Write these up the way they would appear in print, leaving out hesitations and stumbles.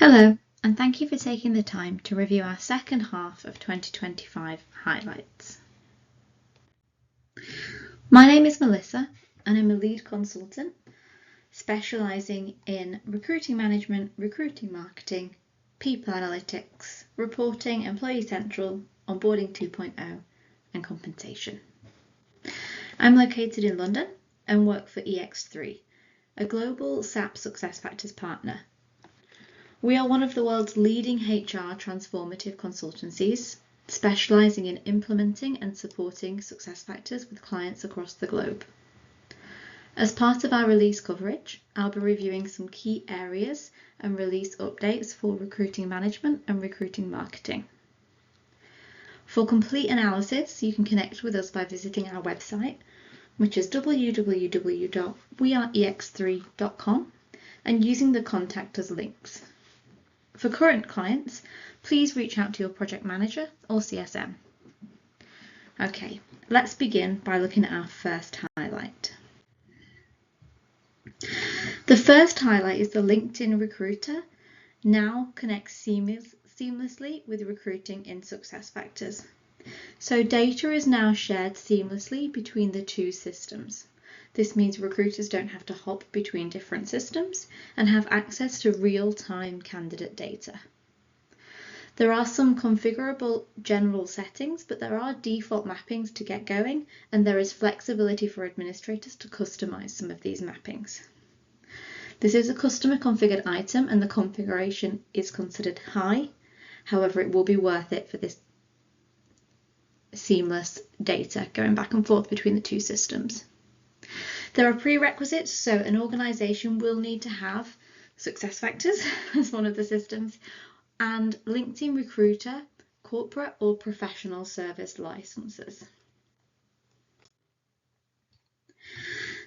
Hello, and thank you for taking the time to review our second half of 2025 highlights. My name is Melissa, and I'm a lead consultant specialising in recruiting management, recruiting marketing, people analytics, reporting, employee central, onboarding 2.0, and compensation. I'm located in London and work for EX3, a global SAP SuccessFactors partner. We are one of the world's leading HR transformative consultancies, specialising in implementing and supporting SuccessFactors with clients across the globe. As part of our release coverage, I'll be reviewing some key areas and release updates for recruiting management and recruiting marketing. For complete analysis, you can connect with us by visiting our website, which is www.weareex3.com, and using the contact us links. For current clients, please reach out to your project manager or CSM. Okay, let's begin by looking at our first highlight. The first highlight is the LinkedIn Recruiter now connects seamlessly with recruiting in SuccessFactors. So data is now shared seamlessly between the two systems. This means recruiters don't have to hop between different systems and have access to real-time candidate data. There are some configurable general settings, but there are default mappings to get going, and there is flexibility for administrators to customize some of these mappings. This is a customer configured item and the configuration is considered high. However, it will be worth it for this seamless data going back and forth between the two systems. There are prerequisites, so an organisation will need to have SuccessFactors as one of the systems and LinkedIn Recruiter corporate or professional service licenses.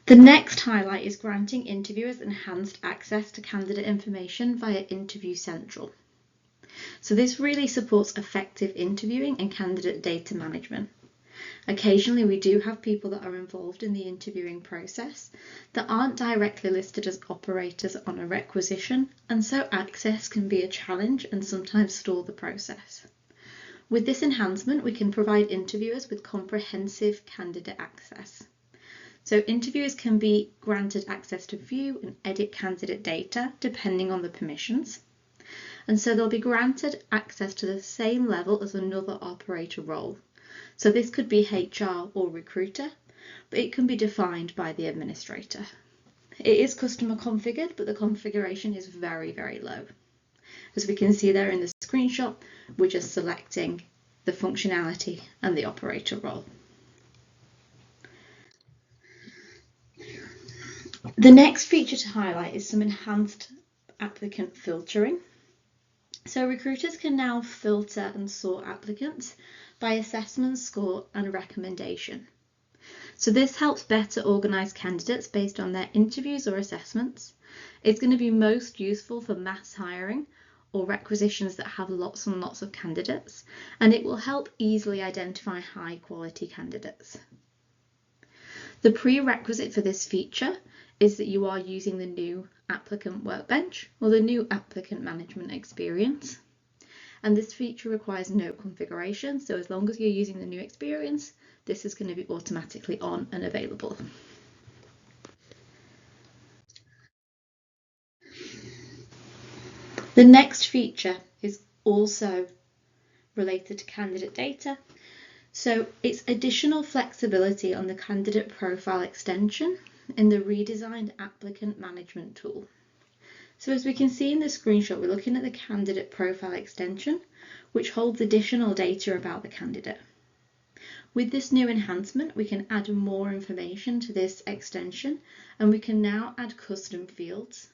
The next highlight is granting interviewers enhanced access to candidate information via Interview Central. So this really supports effective interviewing and candidate data management. Occasionally we do have people that are involved in the interviewing process that aren't directly listed as operators on a requisition, and so access can be a challenge and sometimes stall the process. With this enhancement, we can provide interviewers with comprehensive candidate access. So interviewers can be granted access to view and edit candidate data depending on the permissions. And so they'll be granted access to the same level as another operator role. So this could be HR or recruiter, but it can be defined by the administrator. It is customer configured, but the configuration is very, very low. As we can see there in the screenshot, we're just selecting the functionality and the operator role. The next feature to highlight is some enhanced applicant filtering. So recruiters can now filter and sort applicants by assessment score and recommendation. So this helps better organise candidates based on their interviews or assessments. It's going to be most useful for mass hiring or requisitions that have lots and lots of candidates, and it will help easily identify high quality candidates. The prerequisite for this feature is that you are using the new applicant workbench or the new applicant management experience. And this feature requires no configuration, so as long as you're using the new experience, this is going to be automatically on and available. The next feature is also related to candidate data. So it's additional flexibility on the candidate profile extension in the redesigned applicant management tool. So as we can see in the screenshot, we're looking at the candidate profile extension, which holds additional data about the candidate. With this new enhancement, we can add more information to this extension, and we can now add custom fields.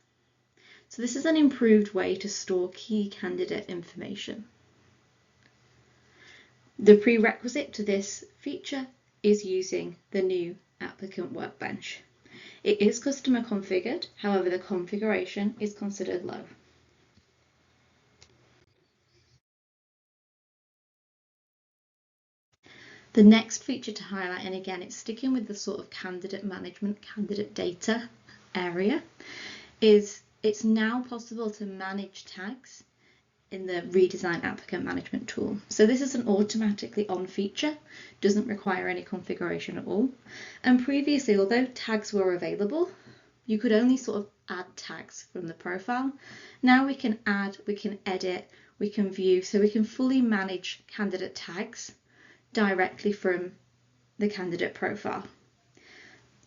So this is an improved way to store key candidate information. The prerequisite to this feature is using the new applicant workbench. It is customer configured, however the configuration is considered low. The next feature to highlight, and again it's sticking with the sort of candidate management, candidate data area, is it's now possible to manage tags in the redesigned applicant management tool. So this is an automatically on feature, doesn't require any configuration at all. And previously, although tags were available, you could only sort of add tags from the profile. Now we can add, we can edit, we can view, so we can fully manage candidate tags directly from the candidate profile.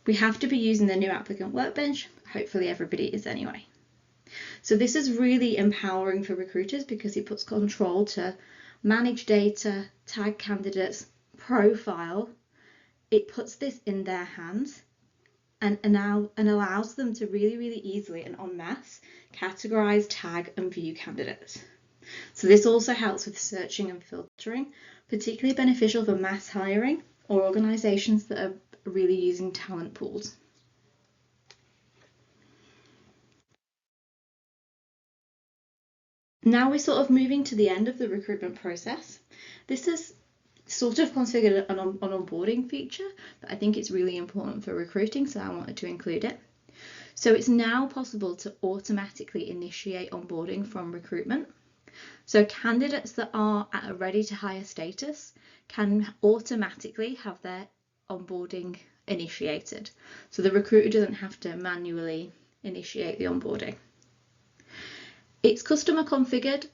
We have to be using the new applicant workbench. Hopefully everybody is anyway. So this is really empowering for recruiters because it puts control to manage data, tag candidates, profile. It puts this in their hands and allows them to really easily and en masse categorize, tag and view candidates. So this also helps with searching and filtering, particularly beneficial for mass hiring or organizations that are really using talent pools. Now we're sort of moving to the end of the recruitment process. This is sort of configured an onboarding feature, but I think it's really important for recruiting, so I wanted to include it. So it's now possible to automatically initiate onboarding from recruitment. So candidates that are at a ready to hire status can automatically have their onboarding initiated. So the recruiter doesn't have to manually initiate the onboarding. It's customer configured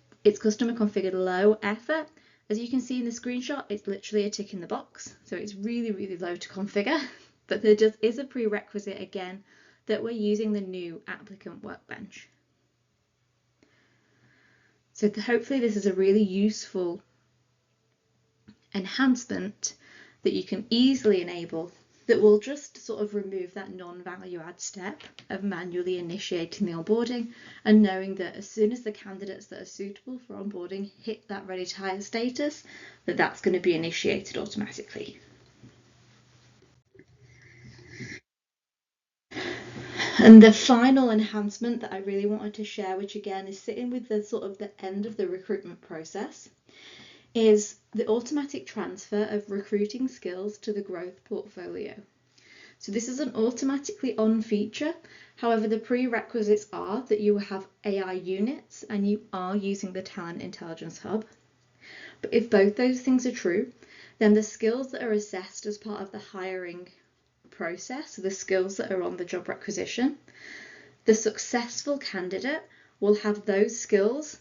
low effort. As you can see in the screenshot, it's literally a tick in the box. So it's really low to configure, but there just is a prerequisite again that we're using the new applicant workbench. So hopefully this is a really useful enhancement that you can easily enable that will just sort of remove that non-value add step of manually initiating the onboarding and knowing that as soon as the candidates that are suitable for onboarding hit that ready to hire status, that's going to be initiated automatically. And the final enhancement that I really wanted to share, which again is sitting with the sort of the end of the recruitment process, is the automatic transfer of recruiting skills to the growth portfolio. So this is an automatically on feature. However, the prerequisites are that you have AI units and you are using the Talent Intelligence Hub. But if both those things are true, then the skills that are assessed as part of the hiring process, so the skills that are on the job requisition, the successful candidate will have those skills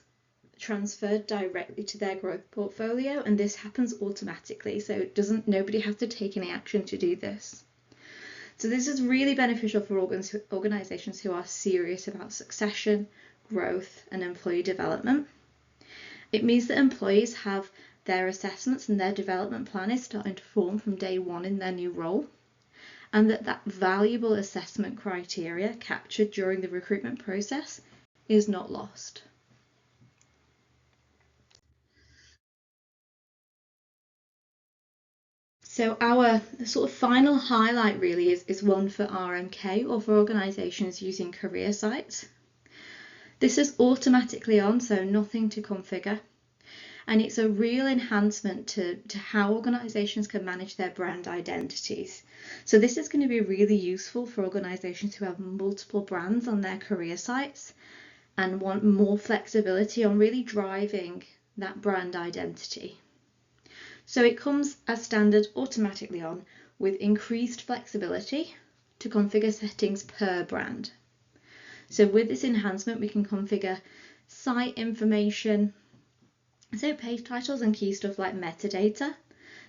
transferred directly to their growth portfolio, and this happens automatically, so nobody has to take any action to do this. So this is really beneficial for organizations who are serious about succession, growth and employee development. It means that employees have their assessments and their development plan is starting to form from day one in their new role, and that valuable assessment criteria captured during the recruitment process is not lost. So our sort of final highlight really is one for RMK, or for organisations using career sites. This is automatically on, so nothing to configure. And it's a real enhancement to how organisations can manage their brand identities. So this is going to be really useful for organisations who have multiple brands on their career sites and want more flexibility on really driving that brand identity. So it comes as standard automatically on with increased flexibility to configure settings per brand. So with this enhancement, we can configure site information, so page titles and key stuff like metadata,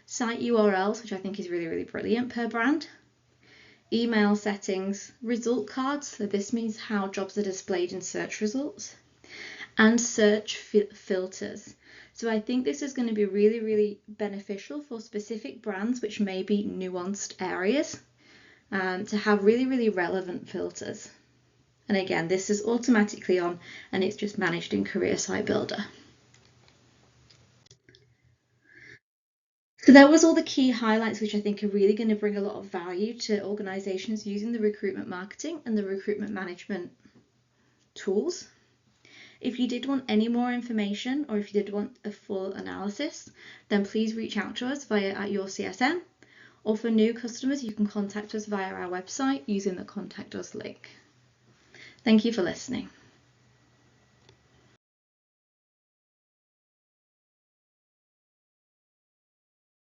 site URLs, which I think is really brilliant per brand, email settings, result cards, so this means how jobs are displayed in search results, and search filters. So I think this is going to be really beneficial for specific brands which may be nuanced areas to have really relevant filters. And again, this is automatically on and it's just managed in Career Site Builder. So that was all the key highlights which I think are really going to bring a lot of value to organisations using the recruitment marketing and the recruitment management tools. If you did want any more information, or if you did want a full analysis, then please reach out to us via @YourCSM, or for new customers, you can contact us via our website using the Contact Us link. Thank you for listening.